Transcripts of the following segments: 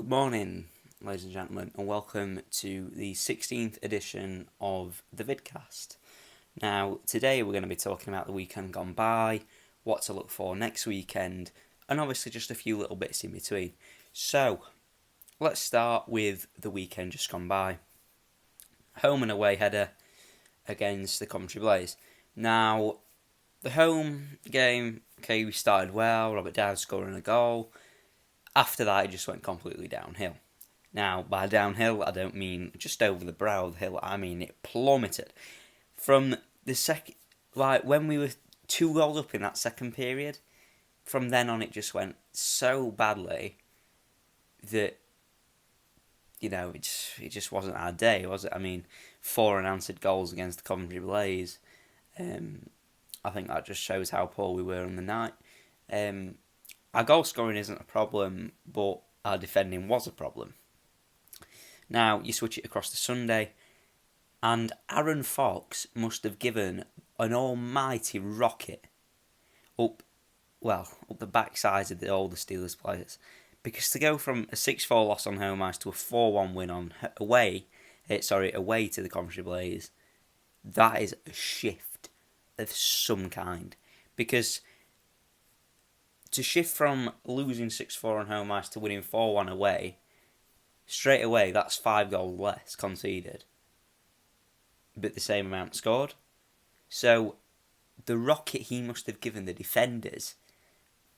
Good morning, ladies and gentlemen, and welcome to the 16th edition of the Vidcast. Now, today we're going to be talking about the weekend gone by, what to look for next weekend, and obviously just a few little bits in between. So, let's start with the weekend just gone by. Home and away header against the Coventry Blaze. Now, the home game, okay, we started well, Robert Dowd scoring a goal. After that, it just went completely downhill. Now, by downhill, I don't mean just over the brow of the hill, I mean it plummeted. From the second, like when we were 2 goals up in that second period, from then on it just went so badly that, it just wasn't our day, was it? I mean, 4 unanswered goals against the Coventry Blaze. I think that just shows how poor we were on the night. Our goal scoring isn't a problem, but our defending was a problem. Now, you switch it across to Sunday, and Aaron Fox must have given an almighty rocket up the backsides of all the Steelers players. Because to go from a 6-4 loss on home ice to a 4-1 win away to the Coventry Blaze, that is a shift of some kind. Because to shift from losing 6-4 on home ice to winning 4-1 away, straight away that's 5 goals less conceded, but the same amount scored. So the rocket he must have given the defenders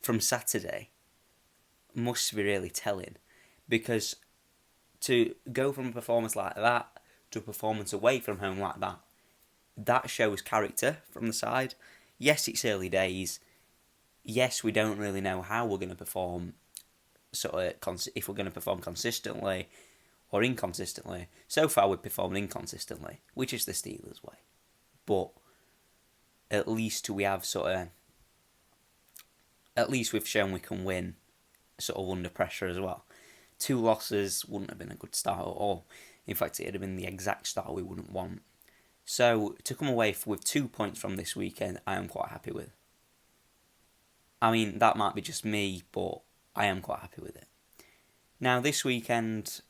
from Saturday must be really telling, because to go from a performance like that to a performance away from home like that shows character from the side. Yes, it's early days. Yes, we don't really know how we're going to perform, if we're going to perform consistently or inconsistently. So far, we've performed inconsistently, which is the Steelers' way. But at least we've shown we can win, under pressure as well. 2 losses wouldn't have been a good start at all. In fact, it would have been the exact start we wouldn't want. So to come away with 2 points from this weekend, I am quite happy with. I mean, that might be just me, but I am quite happy with it. Now, this weekend,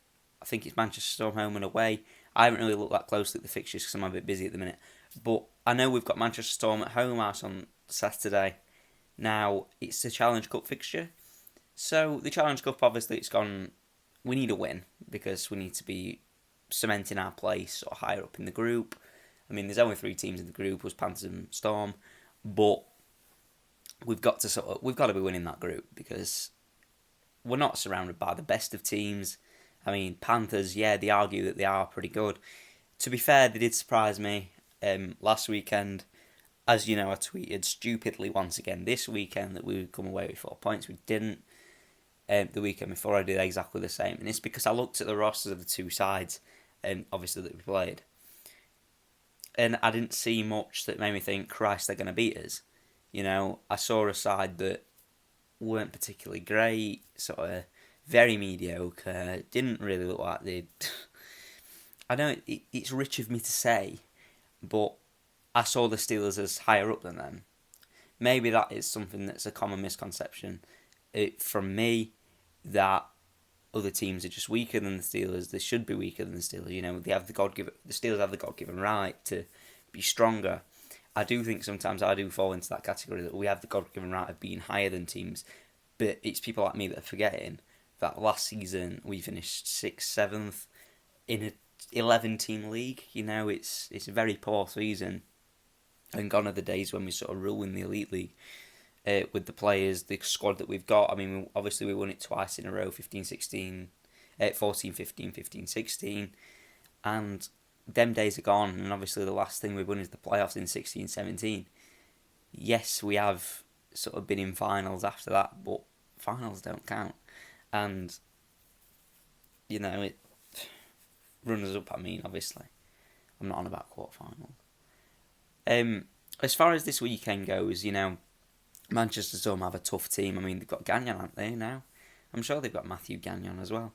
I think it's Manchester Storm home and away. I haven't really looked that closely at the fixtures because I'm a bit busy at the minute. But I know we've got Manchester Storm at home ice on Saturday. Now, it's the Challenge Cup fixture. So, the Challenge Cup, obviously, it's gone. We need a win because we need to be cementing our place or higher up in the group. I mean, there's only 3 teams in the group, was Panthers and Storm. But we've got to be winning that group because we're not surrounded by the best of teams. I mean, Panthers, yeah, they argue that they are pretty good. To be fair, they did surprise me last weekend. As you know, I tweeted stupidly once again this weekend that we would come away with 4 points. We didn't. The weekend before, I did exactly the same. And it's because I looked at the rosters of the 2 sides, obviously, that we played. And I didn't see much that made me think, Christ, they're going to beat us. I saw a side that weren't particularly great, very mediocre, didn't really look like they'd... I know it's rich of me to say, but I saw the Steelers as higher up than them. Maybe that is something that's a common misconception from me, that other teams are just weaker than the Steelers. They should be weaker than the Steelers. The Steelers have the God-given right to be stronger. I do think sometimes I do fall into that category that we have the God-given right of being higher than teams, but it's people like me that are forgetting that last season we finished 6th, 7th in an 11-team league. It's a very poor season, and gone are the days when we ruin the Elite League with the players, the squad that we've got. I mean, obviously we won it twice in a row, 15-16, 14-15, 15-16, and them days are gone, and obviously the last thing we've won is the playoffs in 16-17. Yes, we have been in finals after that, but finals don't count. And, it runners up, obviously. I'm not on about quarterfinals. As far as this weekend goes, Manchester Storm have a tough team. I mean, they've got Gagnon, aren't they, now? I'm sure they've got Matthew Gagnon as well.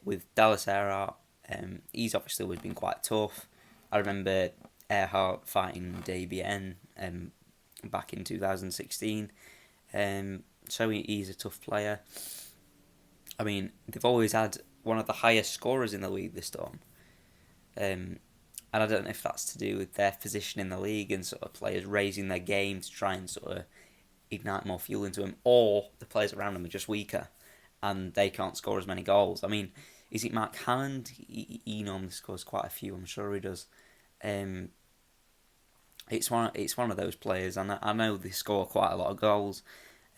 With Dallas Earhart, he's obviously always been quite tough. I remember Earhart fighting Dabien back in 2016. So he's a tough player. I mean, they've always had one of the highest scorers in the league, the Storm. And I don't know if that's to do with their position in the league and sort of players raising their game to try and sort of ignite more fuel into them, or the players around them are just weaker and they can't score as many goals. I mean, is it Mark Hammond? He normally scores quite a few, I'm sure he does. It's one of those players, and I know they score quite a lot of goals.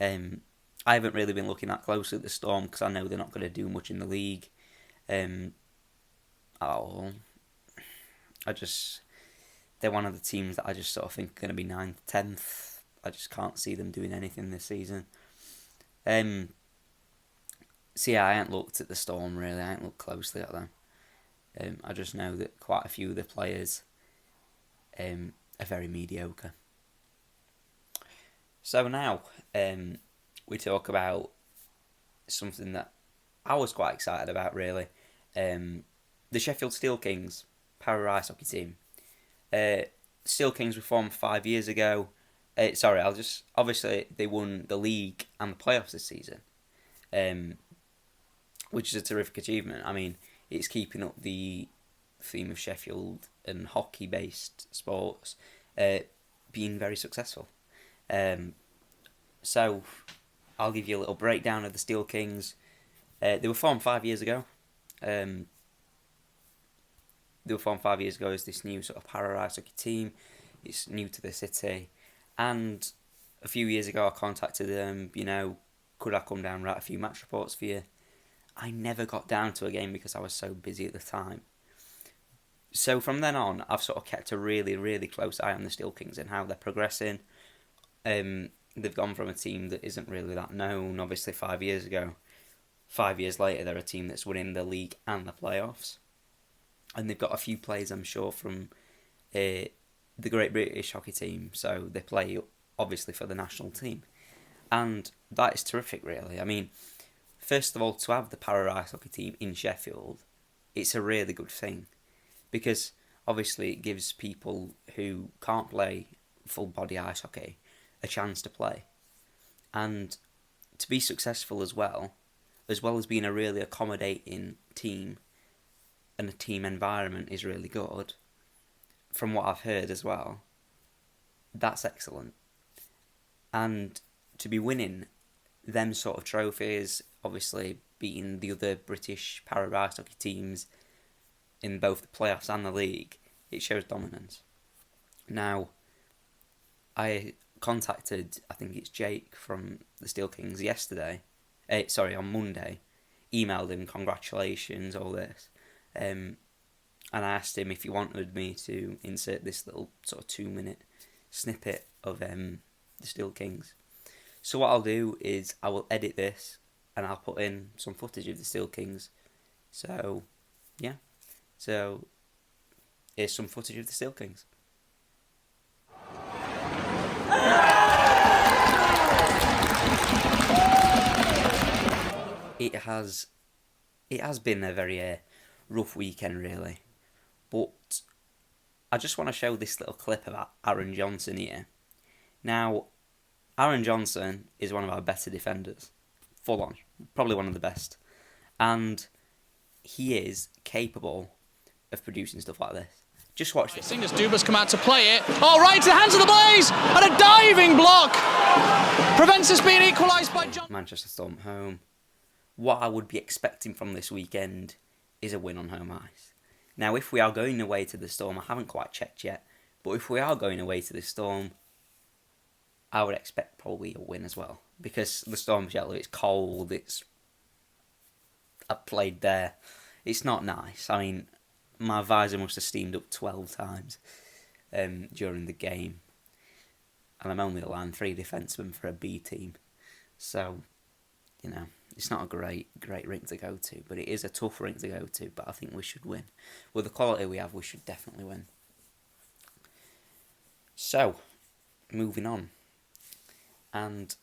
I haven't really been looking that closely at the Storm because I know they're not going to do much in the league. They're one of the teams that I just sort of think are going to be 9th, 10th. I just can't see them doing anything this season. So yeah, I ain't looked at the Storm really. I ain't looked closely at them. I just know that quite a few of the players are very mediocre. So now we talk about something that I was quite excited about really. The Sheffield Steel Kings Power Ice Hockey team. Steel Kings were formed 5 years ago. Obviously they won the league and the playoffs this season, which is a terrific achievement. I mean, it's keeping up the theme of Sheffield and hockey-based sports being very successful. So I'll give you a little breakdown of the Steel Kings. They were formed 5 years ago. They were formed 5 years ago as this new sort of para ice hockey team. It's new to the city. And a few years ago I contacted them, could I come down and write a few match reports for you? I never got down to a game because I was so busy at the time. So from then on, I've sort of kept a really, really close eye on the Steel Kings and how they're progressing. They've gone from a team that isn't really that known, obviously 5 years ago. 5 years later, they're a team that's winning the league and the playoffs. And they've got a few players, I'm sure, from the Great British hockey team. So they play, obviously, for the national team. And that is terrific, really. I mean, first of all, to have the para ice hockey team in Sheffield, it's a really good thing. Because, obviously, it gives people who can't play full body ice hockey a chance to play. And to be successful as well as being a really accommodating team, and a team environment is really good, from what I've heard as well, that's excellent. And to be winning them sort of trophies, obviously beating the other British para ice hockey teams in both the playoffs and the league, it shows dominance. Now, I contacted, I think it's Jake from the Steel Kings on Monday, emailed him, congratulations, all this. And I asked him if he wanted me to insert this little sort of 2-minute snippet of the Steel Kings. So what I'll do is I will edit this and I'll put in some footage of the Steel Kings. So, yeah. So, here's some footage of the Steel Kings. It has been a very rough weekend, really. But I just want to show this little clip about Aaron Johnson here. Now, Aaron Johnson is one of our better defenders. Full on. Probably one of the best. And he is capable of producing stuff like this. Just watch this. As Dubas come out to play it. Oh, right into the hands of the Blaze! And a diving block! Prevents us being equalised by John. Manchester Storm home. What I would be expecting from this weekend is a win on home ice. Now, if we are going away to the Storm, I haven't quite checked yet, but if we are going away to the Storm, I would expect probably a win as well. Because the Storm's yellow, it's cold, I've played there. It's not nice. I mean, my visor must have steamed up 12 times during the game. And I'm only allowing 3 defensemen for a B team. So, it's not a great rink to go to, but it is a tough rink to go to, but I think we should win. With the quality we have, we should definitely win. So, moving on. And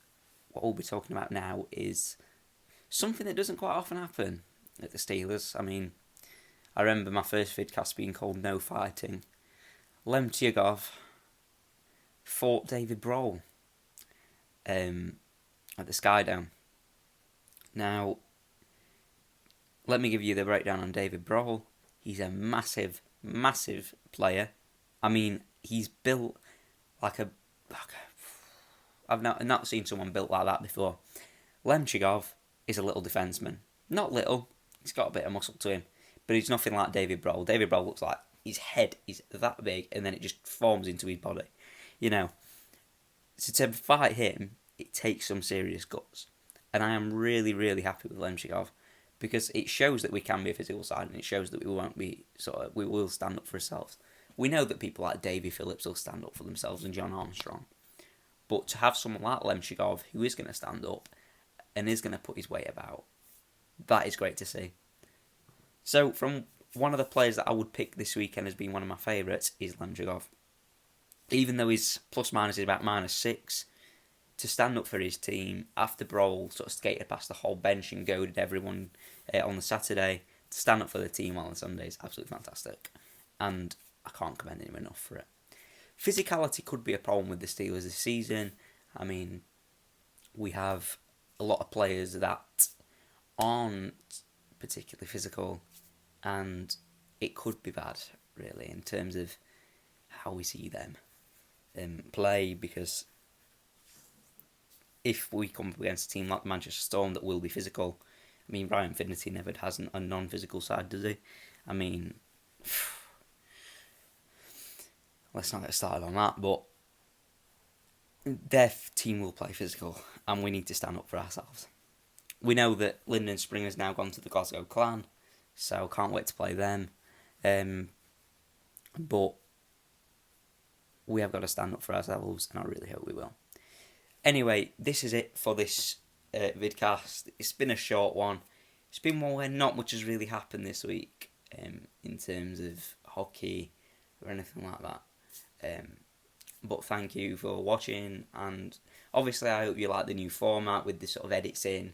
what we'll be talking about now is something that doesn't quite often happen at the Steelers. I mean, I remember my first vidcast being called No Fighting. Lem Tyagov fought David Brohl at the Skydome. Now, let me give you the breakdown on David Brawl. He's a massive, massive player. I mean, he's built like a... I've not seen someone built like that before. Lemchigov is a little defenseman. Not little, he's got a bit of muscle to him, but he's nothing like David Brawl. David Brawl looks like his head is that big and then it just forms into his body. You know, so to fight him, it takes some serious guts. And I am really, really happy with Lemchigov because it shows that we can be a physical side and it shows that we will stand up for ourselves. We know that people like Davy Phillips will stand up for themselves and John Armstrong. But to have someone like Lemchigov who is going to stand up and is going to put his weight about, that is great to see. So from one of the players that I would pick this weekend as being one of my favourites is Lemchigov. Even though his plus-minus is about -6, to stand up for his team after Brawl sort of skated past the whole bench and goaded everyone on the Saturday, to stand up for the team on the Sunday is absolutely fantastic. And I can't commend him enough for it. Physicality could be a problem with the Steelers this season. I mean, we have a lot of players that aren't particularly physical, and it could be bad, really, in terms of how we see them play, because if we come up against a team like the Manchester Storm that will be physical, I mean, Ryan Finnerty never has a non-physical side, does he? I mean, let's not get started on that, but their team will play physical, and we need to stand up for ourselves. We know that Lyndon Springer's now gone to the Glasgow Clan, so can't wait to play them. But we have got to stand up for ourselves, and I really hope we will. Anyway, this is it for this vidcast. It's been a short one. It's been one where not much has really happened this week in terms of hockey or anything like that. But thank you for watching, and obviously I hope you like the new format with the sort of edits in.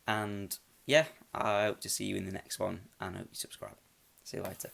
And yeah, I hope to see you in the next one, and I hope you subscribe. See you later.